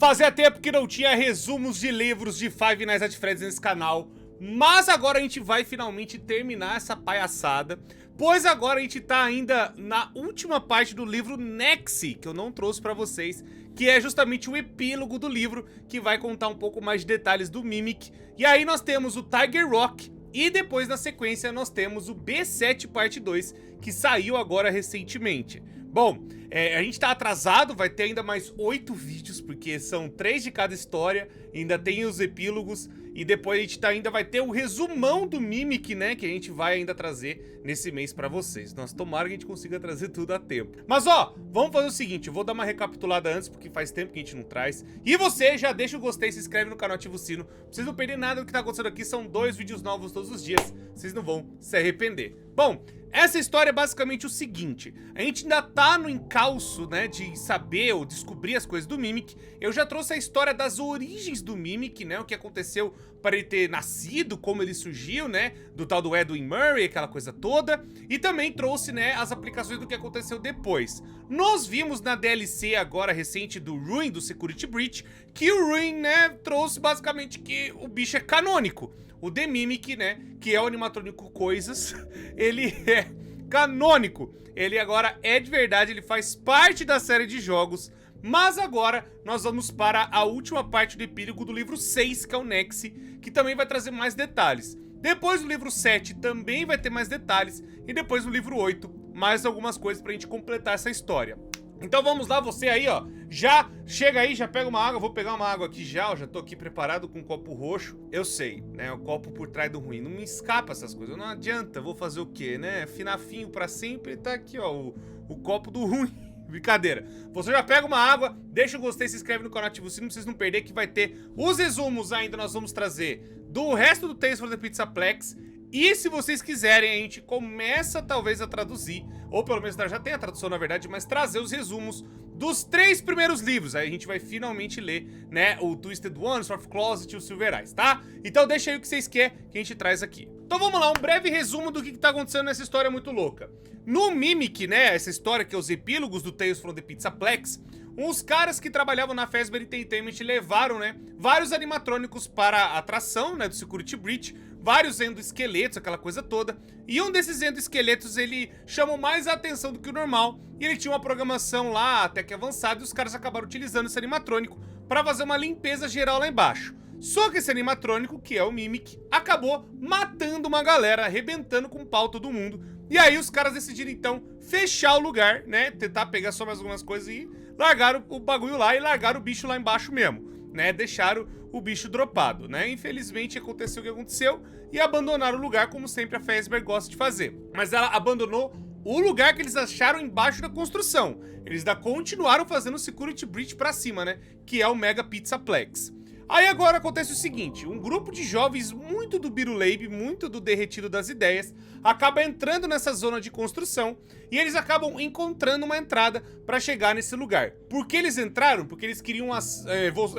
Fazia tempo que não tinha resumos de livros de Five Nights at Freddy's nesse canal, mas agora a gente vai finalmente terminar essa palhaçada, pois agora a gente tá ainda na última parte do livro Nexi, que eu não trouxe pra vocês, que é justamente o epílogo do livro, que vai contar um pouco mais de detalhes do Mimic. E aí nós temos o Tiger Rock, e depois na sequência nós temos o B7 parte 2, que saiu agora recentemente. Bom, a gente tá atrasado, vai ter ainda mais 8 vídeos, porque são 3 de cada história, ainda tem os epílogos, e depois a gente ainda vai ter o resumão do Mimic, né, que a gente vai ainda trazer nesse mês pra vocês. Nós tomara que a gente consiga trazer tudo a tempo. Mas ó, vamos fazer o seguinte, eu vou dar uma recapitulada antes, porque faz tempo que a gente não traz. E você já deixa o gostei, se inscreve no canal, ativa o sino, pra vocês não perderem nada do que tá acontecendo aqui, são 2 vídeos novos todos os dias, vocês não vão se arrepender. Bom, essa história é basicamente o seguinte, a gente ainda tá no encalço, né, de saber ou descobrir as coisas do Mimic. Eu já trouxe a história das origens do Mimic, né, o que aconteceu para ele ter nascido, como ele surgiu, né, do tal do Edwin Murray, aquela coisa toda. E também trouxe, né, as aplicações do que aconteceu depois. Nós vimos na DLC agora recente do Ruin, do Security Breach, que o Ruin, né, trouxe basicamente que o bicho é canônico. O The Mimic, né, que é o animatrônico Coisas, ele é canônico. Ele agora é de verdade, ele faz parte da série de jogos. Mas agora nós vamos para a última parte do epílogo do livro 6, que é o Nexi, que também vai trazer mais detalhes. Depois do livro 7 também vai ter mais detalhes. E depois no livro 8, mais algumas coisas pra gente completar essa história. Então vamos lá, você aí, ó, já chega aí, já pega uma água, vou pegar uma água aqui já, ó, já tô aqui preparado com um copo roxo. Eu sei, né, o copo por trás do ruim, não me escapa essas coisas, não adianta, vou fazer o quê, né, finafinho pra sempre, tá aqui, ó, o copo do ruim. Brincadeira. Você já pega uma água, deixa o gostei, se inscreve no canal, ativa o sino pra vocês não perderem, que vai ter os resumos ainda, nós vamos trazer do resto do Tales from the Pizzaplex. E se vocês quiserem, a gente começa talvez a traduzir, ou pelo menos já tem a tradução na verdade, mas trazer os resumos dos 3 primeiros livros. Aí a gente vai finalmente ler, né, o Twisted One, Soft Closet e o Silver Eyes, tá? Então deixa aí o que vocês querem que a gente traz aqui. Então vamos lá, um breve resumo do que tá acontecendo nessa história muito louca. No Mimic, né, essa história que é os epílogos do Tales from the Pizzaplex, uns caras que trabalhavam na Fazbear Entertainment levaram, né, vários animatrônicos para a atração, né, do Security Breach, vários endoesqueletos, aquela coisa toda, e um desses endoesqueletos, ele chamou mais a atenção do que o normal, e ele tinha uma programação lá até que avançada, e os caras acabaram utilizando esse animatrônico para fazer uma limpeza geral lá embaixo. Só que esse animatrônico, que é o Mimic, acabou matando uma galera, arrebentando com o pau todo mundo, e aí os caras decidiram então fechar o lugar, né, tentar pegar só mais algumas coisas e largaram o bagulho lá e largaram o bicho lá embaixo mesmo, né, deixaram o bicho dropado, né, infelizmente aconteceu o que aconteceu e abandonaram o lugar como sempre a Fazbear gosta de fazer, mas ela abandonou o lugar que eles acharam embaixo da construção, eles ainda continuaram fazendo o Security Breach pra cima, né, que é o Mega Pizzaplex. Aí agora acontece o seguinte, um grupo de jovens muito do Biruleibe, muito do derretido das ideias, acaba entrando nessa zona de construção e eles acabam encontrando uma entrada para chegar nesse lugar. Por que eles entraram? Porque eles queriam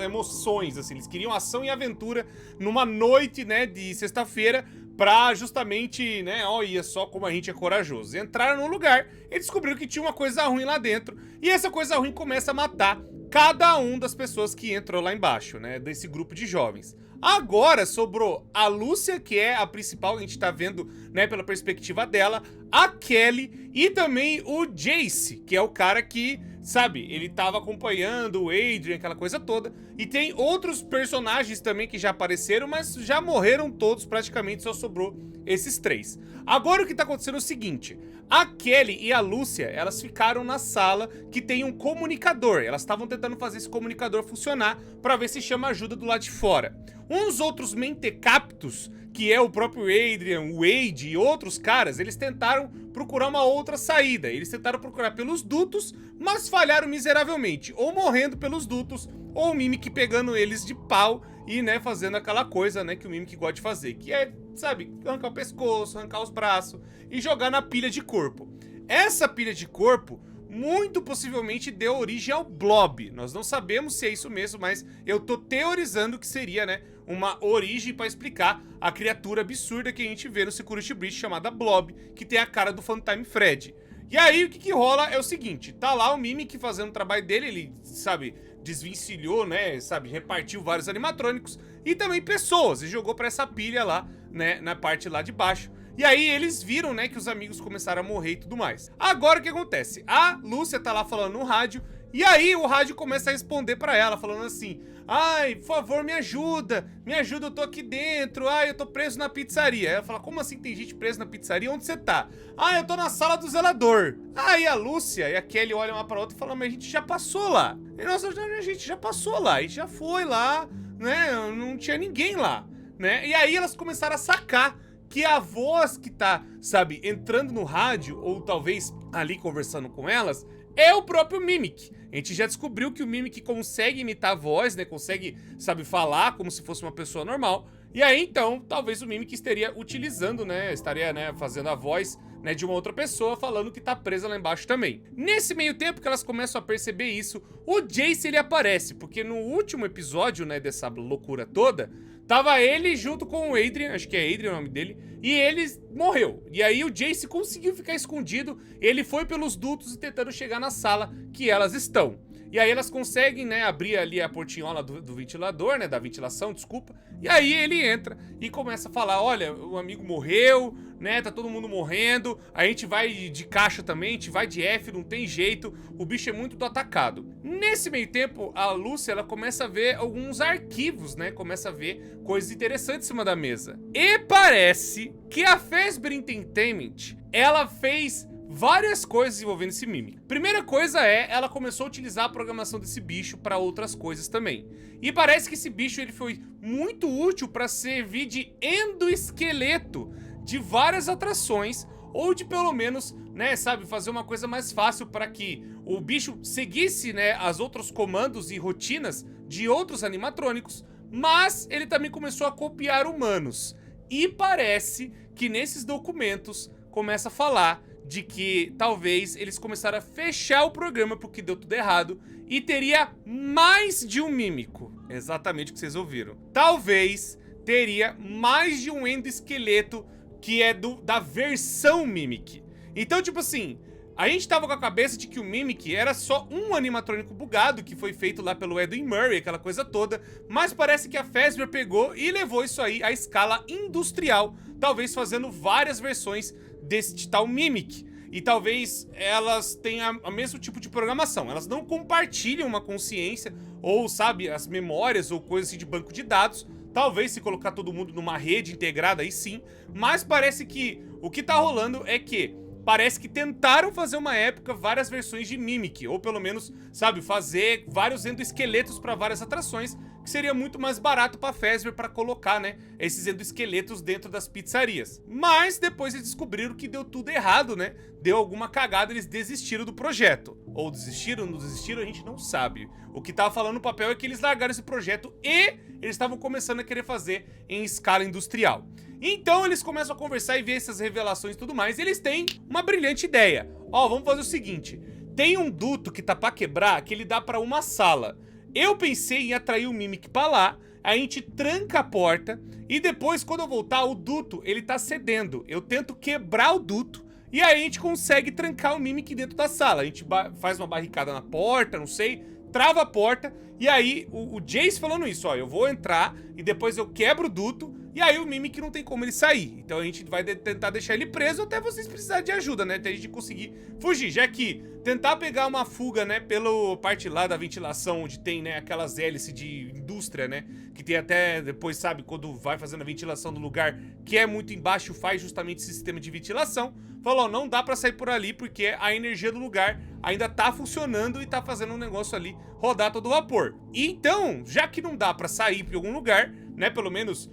emoções, assim, eles queriam ação e aventura numa noite, né, de sexta-feira, pra justamente, né, olha só como a gente é corajoso. Entraram no lugar e descobriram que tinha uma coisa ruim lá dentro e essa coisa ruim começa a matar cada um das pessoas que entrou lá embaixo, né, desse grupo de jovens. Agora sobrou a Lúcia, que é a principal, a gente tá vendo, né, pela perspectiva dela, a Kelly e também o Jace, que é o cara que, sabe, ele tava acompanhando o Adrian, aquela coisa toda. E tem outros personagens também que já apareceram, mas já morreram todos praticamente, só sobrou esses 3. Agora o que tá acontecendo é o seguinte, a Kelly e a Lúcia, elas ficaram na sala que tem um comunicador. Elas estavam tentando fazer esse comunicador funcionar pra ver se chama ajuda do lado de fora. Uns outros mentecaptos, que é o próprio Adrian, o Wade e outros caras, eles tentaram procurar uma outra saída. Eles tentaram procurar pelos dutos, mas falharam miseravelmente, ou morrendo pelos dutos, ou o Mimic pegando eles de pau e, né, fazendo aquela coisa, né, que o Mimic gosta de fazer, que é, sabe, arrancar o pescoço, arrancar os braços e jogar na pilha de corpo. Essa pilha de corpo muito possivelmente deu origem ao Blob. Nós não sabemos se é isso mesmo, mas eu tô teorizando que seria, né, uma origem para explicar a criatura absurda que a gente vê no Security Breach chamada Blob, que tem a cara do Funtime Fred. E aí o que rola é o seguinte, tá lá o Mimic fazendo o trabalho dele, ele, sabe, desvencilhou, né, sabe, repartiu vários animatrônicos e também pessoas, e jogou pra essa pilha lá, né, na parte lá de baixo. E aí eles viram, né, que os amigos começaram a morrer e tudo mais. Agora o que acontece? A Lúcia tá lá falando no rádio, e aí o rádio começa a responder pra ela, falando assim: ai, por favor, me ajuda, eu tô aqui dentro, ai, eu tô preso na pizzaria. Ela fala: como assim tem gente presa na pizzaria? Onde você tá? Ah, eu tô na sala do zelador. Aí a Lúcia e a Kelly olham uma pra outra e falam: mas a gente já passou lá. E nossa, a gente já passou lá, a gente já foi lá, né, não tinha ninguém lá, né? E aí elas começaram a sacar que a voz que tá, sabe, entrando no rádio, ou talvez ali conversando com elas, é o próprio Mimic. A gente já descobriu que o Mimic consegue imitar a voz, né, consegue, sabe, falar como se fosse uma pessoa normal. E aí, então, talvez o Mimic estaria utilizando, né, estaria, né, fazendo a voz, né, de uma outra pessoa, falando que tá presa lá embaixo também. Nesse meio tempo que elas começam a perceber isso, o Jace, ele aparece, porque no último episódio, né, dessa loucura toda, tava ele junto com o Adrian, acho que é Adrian o nome dele, e ele morreu. E aí o Jace conseguiu ficar escondido, ele foi pelos dutos e tentando chegar na sala que elas estão. E aí elas conseguem, né, abrir ali a portinhola do ventilador, né, da ventilação, desculpa. E aí ele entra e começa a falar: olha, o amigo morreu, né, tá todo mundo morrendo, a gente vai de caixa também, a gente vai de F, não tem jeito, o bicho é muito atacado. Nesse meio tempo, a Lúcia, ela começa a ver alguns arquivos, né, começa a ver coisas interessantes em cima da mesa. E parece que a Fazbear Entertainment, ela fez várias coisas envolvendo esse Mimic. Primeira coisa é, ela começou a utilizar a programação desse bicho para outras coisas também. E parece que esse bicho ele foi muito útil para servir de endoesqueleto de várias atrações, ou de pelo menos, né, sabe, fazer uma coisa mais fácil para que o bicho seguisse, né, as outros comandos e rotinas de outros animatrônicos, mas ele também começou a copiar humanos. E parece que nesses documentos começa a falar de que talvez eles começaram a fechar o programa porque deu tudo errado e teria mais de um mímico. Exatamente o que vocês ouviram. Talvez teria mais de um endoesqueleto que é da versão Mimic. Então, tipo assim, a gente tava com a cabeça de que o Mimic era só um animatrônico bugado que foi feito lá pelo Edwin Murray, aquela coisa toda, mas parece que a Fazbear pegou e levou isso aí à escala industrial, talvez fazendo várias versões desse tal Mimic. E talvez elas tenham o mesmo tipo de programação. Elas não compartilham uma consciência ou, sabe, as memórias ou coisas assim de banco de dados. Talvez se colocar todo mundo numa rede integrada aí sim. Mas parece que o que tá rolando é que parece que tentaram fazer uma época várias versões de Mimic, ou pelo menos, sabe, fazer vários endoesqueletos para várias atrações, que seria muito mais barato pra Fazbear para colocar, né, esses endoesqueletos dentro das pizzarias. Mas depois eles descobriram que deu tudo errado, né, deu alguma cagada, eles desistiram do projeto. Ou desistiram, não desistiram, a gente não sabe. O que tava falando no papel é que eles largaram esse projeto e eles estavam começando a querer fazer em escala industrial. Então eles começam a conversar e ver essas revelações e tudo mais, e eles têm uma brilhante ideia. Ó, vamos fazer o seguinte, tem um duto que tá pra quebrar, que ele dá pra uma sala. Eu pensei em atrair o Mimic pra lá, a gente tranca a porta, e depois, quando eu voltar, o duto, ele tá cedendo. Eu tento quebrar o duto, e aí a gente consegue trancar o Mimic dentro da sala. A gente faz uma barricada na porta, não sei, trava a porta, e aí o Jace falando isso, ó, eu vou entrar, e depois eu quebro o duto, e aí o Mimic não tem como ele sair. Então a gente vai tentar deixar ele preso até vocês precisarem de ajuda, né? Até a gente conseguir fugir. Já que tentar pegar uma fuga, né, pela parte lá da ventilação, onde tem, né, aquelas hélices de indústria, né? Que tem até, depois, sabe, quando vai fazendo a ventilação do lugar, que é muito embaixo, faz justamente esse sistema de ventilação. Falou, não dá pra sair por ali, porque a energia do lugar ainda tá funcionando e tá fazendo um negócio ali rodar todo vapor. E então, já que não dá pra sair pra algum lugar, né, pelo menos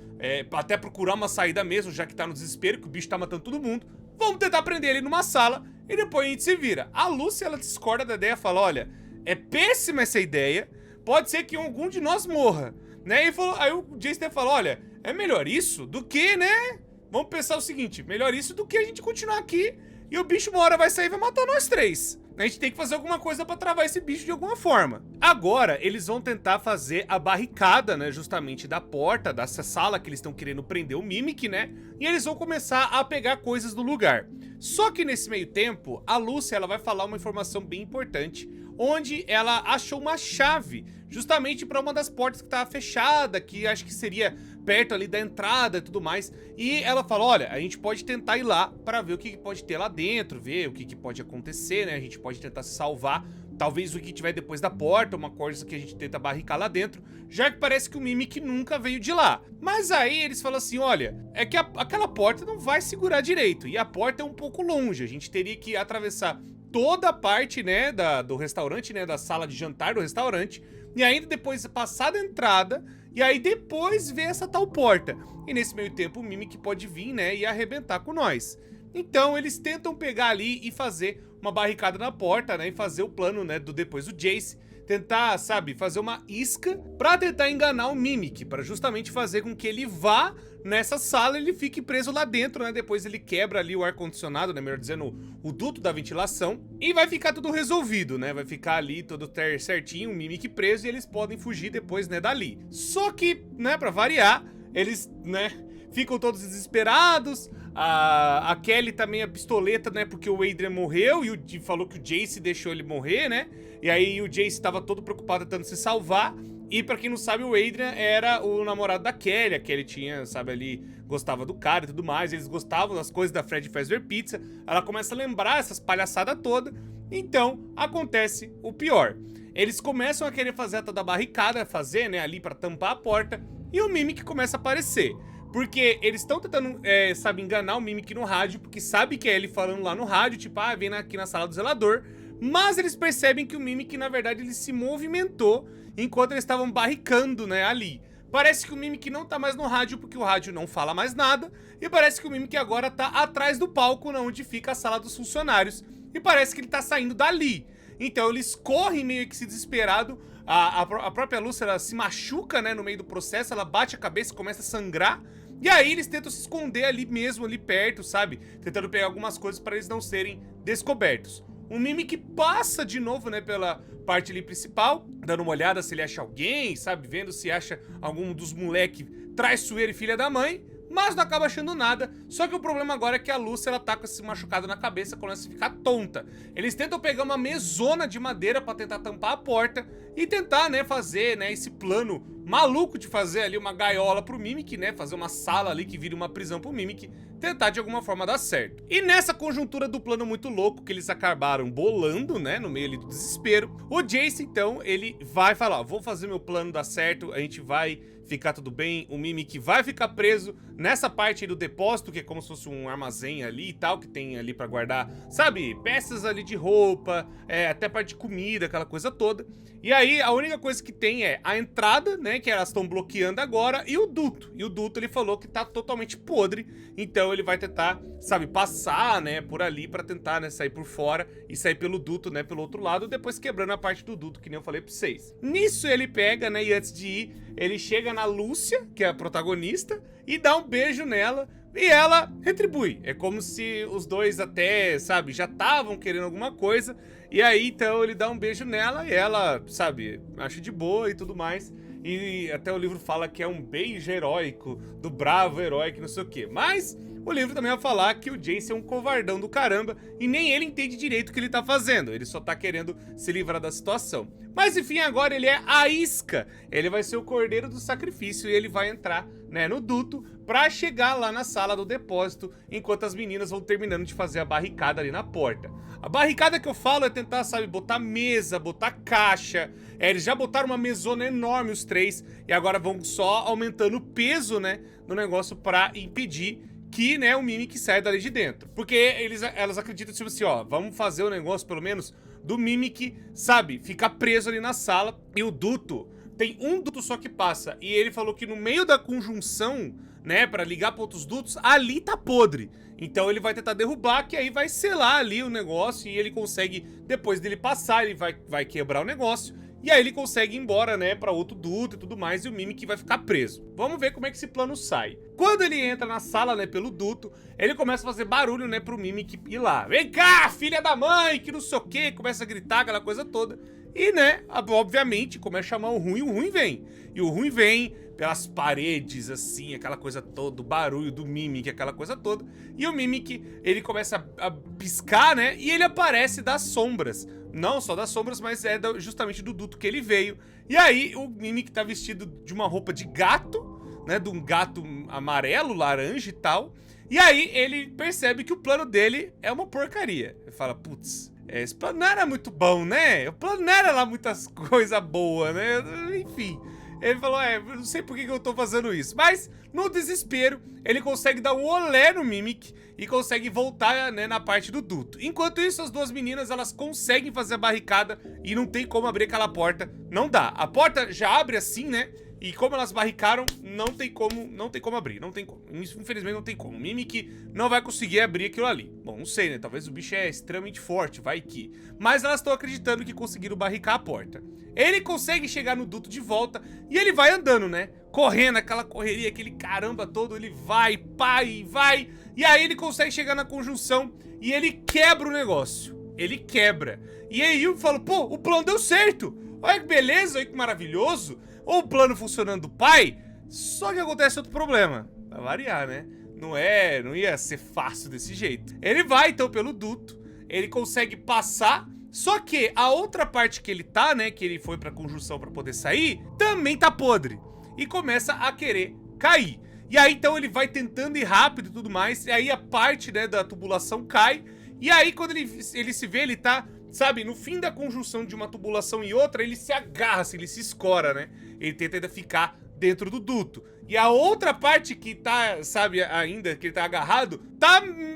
até procurar uma saída mesmo, já que tá no desespero, que o bicho tá matando todo mundo, vamos tentar prender ele numa sala e depois a gente se vira. A Lúcia, ela discorda da ideia, fala, olha, é péssima essa ideia, pode ser que algum de nós morra, né? E falou, aí o Jace falou, olha, é melhor isso do que, né? Vamos pensar o seguinte, melhor isso do que a gente continuar aqui e o bicho uma hora vai sair e vai matar nós três. A gente tem que fazer alguma coisa pra travar esse bicho de alguma forma. Agora, eles vão tentar fazer a barricada, né, justamente da porta, dessa sala que eles estão querendo prender o Mimic, né? E eles vão começar a pegar coisas do lugar. Só que nesse meio tempo, a Lúcia, ela vai falar uma informação bem importante, onde ela achou uma chave, justamente para uma das portas que estava fechada, que acho que seria perto ali da entrada e tudo mais. E ela fala, olha, a gente pode tentar ir lá para ver o que pode ter lá dentro, ver o que pode acontecer, né? A gente pode tentar se salvar, talvez o que tiver depois da porta, uma coisa que a gente tenta barricar lá dentro, já que parece que o Mimic nunca veio de lá. Mas aí eles falam assim, olha, é que aquela porta não vai segurar direito, e a porta é um pouco longe, a gente teria que atravessar toda a parte, né, do restaurante, né, da sala de jantar do restaurante, e ainda depois passar da entrada, e aí depois ver essa tal porta. E nesse meio tempo o Mimic pode vir, né, e arrebentar com nós. Então eles tentam pegar ali e fazer uma barricada na porta, né, e fazer o plano, né, depois do Jace, tentar, sabe, fazer uma isca pra tentar enganar o Mimic, pra justamente fazer com que ele vá nessa sala e ele fique preso lá dentro, né, depois ele quebra ali o ar-condicionado, né, melhor dizendo, o duto da ventilação, e vai ficar tudo resolvido, né, vai ficar ali todo certinho, o Mimic preso, e eles podem fugir depois, né, dali. Só que, né, pra variar, eles, né, ficam todos desesperados. A Kelly também, a pistoleta, né, porque o Adrian morreu e falou que o Jace deixou ele morrer, né, e aí o Jace tava todo preocupado tentando se salvar. E pra quem não sabe, o Adrian era o namorado da Kelly, a Kelly tinha, sabe, ali, gostava do cara e tudo mais, eles gostavam das coisas da Freddy Fazbear Pizza, ela começa a lembrar essas palhaçadas todas, então acontece o pior. Eles começam a querer fazer a tal da barricada, fazer, né, ali pra tampar a porta, e o Mimic começa a aparecer. Porque eles estão tentando, sabe, enganar o Mimic no rádio, porque sabe que é ele falando lá no rádio, tipo, ah, vem aqui na sala do zelador. Mas eles percebem que o Mimic, na verdade, ele se movimentou enquanto eles estavam barricando, né, ali. Parece que o Mimic não tá mais no rádio, porque o rádio não fala mais nada. E parece que o Mimic agora tá atrás do palco, onde fica a sala dos funcionários. E parece que ele tá saindo dali. Então eles correm meio que se desesperado. A própria Lucy, ela se machuca, né, no meio do processo, ela bate a cabeça e começa a sangrar. E aí eles tentam se esconder ali mesmo, ali perto, sabe? Tentando pegar algumas coisas para eles não serem descobertos. O Mimic passa de novo, né, pela parte ali principal, dando uma olhada se ele acha alguém, sabe? Vendo se acha algum dos moleque traiçoeiro e filha da mãe. Mas não acaba achando nada, só que o problema agora é que a Lucy, ela tá com esse machucado na cabeça, começa a ficar tonta. Eles tentam pegar uma mesona de madeira pra tentar tampar a porta e tentar, né, fazer, né, esse plano maluco de fazer ali uma gaiola pro Mimic, né, fazer uma sala ali que vire uma prisão pro Mimic, tentar de alguma forma dar certo. E nessa conjuntura do plano muito louco que eles acabaram bolando, né, no meio ali do desespero, o Jace, então, ele vai falar, ó, vou fazer meu plano dar certo, a gente vai ficar tudo bem, o Mimic vai ficar preso nessa parte aí do depósito, que é como se fosse um armazém ali e tal, que tem ali pra guardar, sabe, peças ali de roupa, até parte de comida, aquela coisa toda. E aí, a única coisa que tem é a entrada, né, que elas estão bloqueando agora, e o duto. E o duto, ele falou que tá totalmente podre, então ele vai tentar, sabe, passar, né, por ali pra tentar, né, sair por fora e sair pelo duto, né, pelo outro lado, depois quebrando a parte do duto, que nem eu falei pra vocês. Nisso ele pega, né, e antes de ir, ele chega na Lúcia, que é a protagonista, e dá um beijo nela, e ela retribui. É como se os dois até, sabe, já estavam querendo alguma coisa, e aí então ele dá um beijo nela e ela, sabe, acha de boa e tudo mais. E até o livro fala que é um beijo heróico, do bravo herói, que não sei o quê. Mas o livro também vai falar que o Jace é um covardão do caramba e nem ele entende direito o que ele tá fazendo. Ele só tá querendo se livrar da situação. Mas enfim, agora ele é a isca. Ele vai ser o cordeiro do sacrifício e ele vai entrar, né, no duto pra chegar lá na sala do depósito, enquanto as meninas vão terminando de fazer a barricada ali na porta. A barricada que eu falo é tentar, sabe, botar mesa, botar caixa. Eles já botaram uma mesona enorme, os três, e agora vão só aumentando o peso, né, no negócio pra impedir que, né, o Mimic saia dali de dentro. Porque elas acreditam, tipo assim, ó, vamos fazer o negócio, pelo menos, do Mimic, sabe, ficar preso ali na sala. E o duto, tem um duto só que passa. E ele falou que no meio da conjunção, né, pra ligar pra outros dutos, ali tá podre. Então ele vai tentar derrubar, que aí vai selar ali o negócio e ele consegue, depois dele passar, ele vai quebrar o negócio. E aí ele consegue ir embora, né, pra outro duto e tudo mais, e o Mimic vai ficar preso. Vamos ver como é que esse plano sai. Quando ele entra na sala, né, pelo duto, ele começa a fazer barulho, né, pro Mimic ir lá. Vem cá, filha da mãe, que não sei o quê, começa a gritar, aquela coisa toda. E, né, obviamente, começa a chamar o ruim vem. E o ruim vem pelas paredes, assim, aquela coisa toda, o barulho do Mimic, aquela coisa toda. E o Mimic, ele começa a piscar, né, e ele aparece das sombras Não só das sombras, mas é justamente do duto que ele veio. E aí o Mimic tá vestido de uma roupa de gato, né? De um gato amarelo, laranja e tal. E aí ele percebe que o plano dele é uma porcaria. Ele fala, putz, esse plano não era muito bom, né? O plano não era lá muitas coisas boas, né? Enfim. Ele falou, não sei por que eu tô fazendo isso. Mas, no desespero, ele consegue dar um olé no Mimic e consegue voltar, né, na parte do duto. Enquanto isso, as duas meninas, elas conseguem fazer a barricada e não tem como abrir aquela porta. Não dá. A porta já abre assim, né? E como elas barricaram, não tem como abrir, não tem como. Infelizmente não tem como. O Mimic não vai conseguir abrir aquilo ali. Bom, não sei, né? Talvez o bicho é extremamente forte, vai que. Mas elas estão acreditando que conseguiram barricar a porta. Ele consegue chegar no duto de volta e ele vai andando, né? Correndo, aquela correria, aquele caramba todo, ele vai, pai, vai. E aí ele consegue chegar na conjunção e ele quebra o negócio. Ele quebra. E aí eu falo, pô, o plano deu certo. Olha que beleza, olha que maravilhoso. Ou o plano funcionando do pai, só que acontece outro problema. Pra variar, né? Não ia ser fácil desse jeito. Ele vai, então, pelo duto. Ele consegue passar. Só que a outra parte que ele tá, né? Que ele foi pra conjunção pra poder sair, também tá podre. E começa a querer cair. E aí, então, ele vai tentando ir rápido e tudo mais. E aí a parte, né, da tubulação cai. E aí, quando ele se vê, ele tá... Sabe, no fim da conjunção de uma tubulação e outra, ele se agarra, assim, ele se escora, né? Ele tenta ainda ficar dentro do duto. E a outra parte que tá, sabe, ainda, que ele tá agarrado,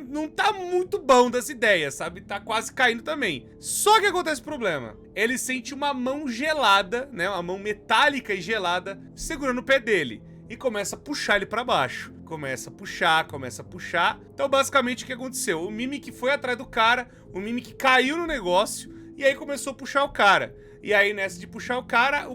não tá muito bom das ideias, sabe? Tá quase caindo também. Só que acontece o problema. Ele sente uma mão gelada, né? Uma mão metálica e gelada, segurando o pé dele. E começa a puxar ele pra baixo. Começa a puxar. Então, basicamente, o que aconteceu? O Mimic foi atrás do cara, o Mimic caiu no negócio, e aí começou a puxar o cara. E aí, nessa de puxar o cara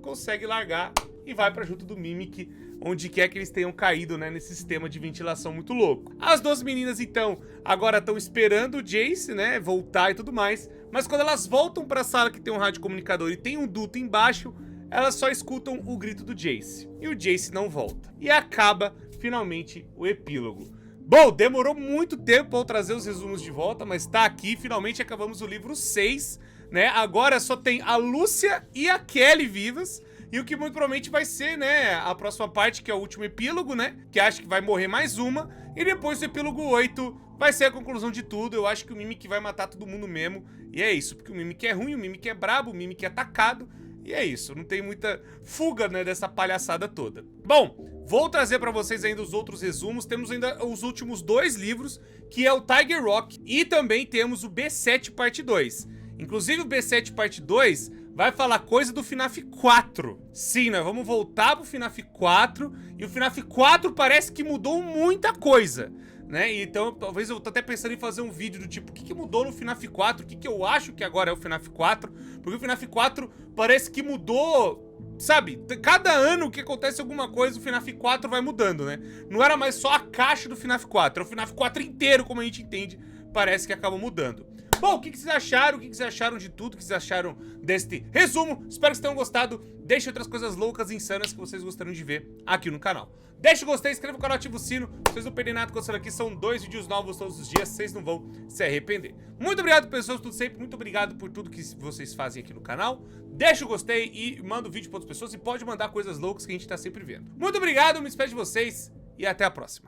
consegue largar e vai pra junto do Mimic, onde quer que eles tenham caído, né, nesse sistema de ventilação muito louco. As duas meninas, então, agora estão esperando o Jace, né, voltar e tudo mais, mas quando elas voltam pra sala que tem um rádio comunicador e tem um duto embaixo, elas só escutam o grito do Jace. E o Jace não volta. E acaba, finalmente, o epílogo. Bom, demorou muito tempo para eu trazer os resumos de volta, mas tá aqui, finalmente acabamos o livro 6, né? Agora só tem a Lúcia e a Kelly vivas. E o que muito provavelmente vai ser, né, a próxima parte, que é o último epílogo, né? Que acho que vai morrer mais uma. E depois do epílogo 8 vai ser a conclusão de tudo. Eu acho que o Mimic vai matar todo mundo mesmo. E é isso, porque o Mimic é ruim, o Mimic é brabo, o Mimic é atacado. E é isso, não tem muita fuga, né, dessa palhaçada toda. Bom, vou trazer pra vocês ainda os outros resumos. Temos ainda os últimos 2 livros, que é o Tiger Rock. E também temos o B7 parte 2. Inclusive o B7 parte 2... vai falar coisa do FNAF 4. Sim, nós vamos voltar pro FNAF 4. E o FNAF 4 parece que mudou muita coisa, né? Então, talvez eu tô até pensando em fazer um vídeo do tipo, o que mudou no FNAF 4? O que eu acho que agora é o FNAF 4? Porque o FNAF 4 parece que mudou, sabe? Cada ano que acontece alguma coisa, o FNAF 4 vai mudando, né? Não era mais só a caixa do FNAF 4, é o FNAF 4 inteiro, como a gente entende, parece que acabou mudando. Bom, o que vocês acharam? O que vocês acharam de tudo? O que vocês acharam deste resumo? Espero que vocês tenham gostado. Deixe outras coisas loucas e insanas que vocês gostariam de ver aqui no canal. Deixe o gostei, inscreva no canal, ativa o sino. Vocês não perdem nada acontecendo aqui. São 2 vídeos novos todos os dias. Vocês não vão se arrepender. Muito obrigado, pessoas, tudo sempre. Muito obrigado por tudo que vocês fazem aqui no canal. Deixa o gostei e manda o vídeo para outras pessoas. E pode mandar coisas loucas que a gente tá sempre vendo. Muito obrigado, me despeço de vocês e até a próxima.